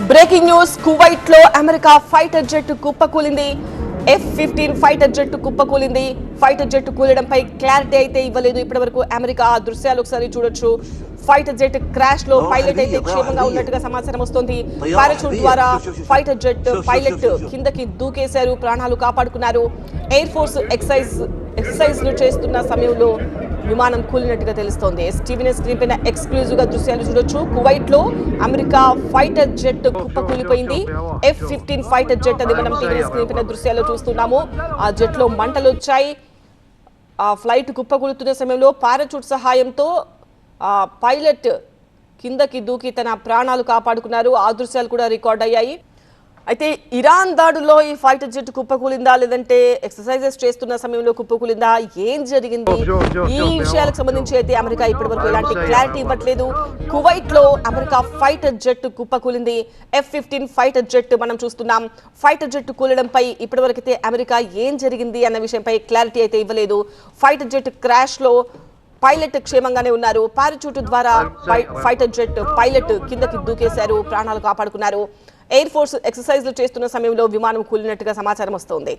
Breaking news Kuwait లో America fighter jet కుప్పకూలింది. F-15 fighter jet కుప్పకూలింది. ఫైటర్ జెట్ కూలడంపై క్లారిటీ అయితే ఇవ్వలేదు ఇప్పటివరకు అమెరికా. ఆ దృశ్యాలు ఒకసారి చూడొచ్చు. ఫైటర్ జెట్ క్రాష్ లో పైలట్ అయితే క్షేమంగా ఉన్నట్టుగా సమాచారం వస్తోంది. పారాచూట్ ద్వారా ఫైటర్ జెట్ పైలట్ కిందకి దూకేశారు, ప్రాణాలు కాపాడుకున్నారు. ఎయిర్ ఫోర్స్ ఎక్సర్సైజ్ చేస్తున్న సమయంలో విమానం కూలినట్టుగా తెలుస్తోంది. టీవీ స్క్రీన్ పైన ఎక్స్క్లూజివ్ గా దృశ్యాలు చూడొచ్చు. కువైట్ లో అమెరికా ఫైటర్ జెట్ కుప్పకూలిపోయింది. F-15 ఫైటర్ జెట్ అది మనం టీవీ స్క్రీన్ పైన దృశ్యాలు చూస్తున్నాము. ఆ జెట్ లో మంటలు వచ్చాయి. ఆ ఫ్లైట్ కుప్పకూలుతున్న సమయంలో పారాచూట్ సహాయంతో పైలట్ కిందకి దూకి తన ప్రాణాలు కాపాడుకున్నారు. ఆ దృశ్యాలు కూడా రికార్డ్ అయ్యాయి. అయితే ఇరాన్ దాడుల్లో ఈ ఫైటర్ జెట్ కుప్పకూలిందా లేదంటే ఎక్సర్సైజెస్ చేస్తున్న సమయంలో కుప్పకూలిందా, ఏం జరిగింది, ఈ విషయాలకు సంబంధించి అయితే అమెరికా ఇప్పటివరకు ఎలాంటి క్లారిటీ ఇవ్వట్లేదు. కువైట్ లో అమెరికా ఫైటర్ జెట్ కుప్పకూలింది. F-15 ఫైటర్ జెట్ మనం చూస్తున్నాం. ఫైటర్ జెట్ కూలడంపై ఇప్పటివరకు అయితే అమెరికా ఏం జరిగింది అన్న విషయంపై క్లారిటీ అయితే ఇవ్వలేదు. ఫైటర్ జెట్ క్రాష్ లో పైలట్ క్షేమంగానే ఉన్నారు. పారాచూట్ ద్వారా ఫైటర్ జెట్ పైలట్ కిందకి దూకేశారు, ప్రాణాలు కాపాడుకున్నారు. ఎయిర్ ఫోర్స్ ఎక్సర్సైజ్లు చేస్తున్న సమయంలో విమానం కూలినట్టుగా సమాచారం వస్తోంది.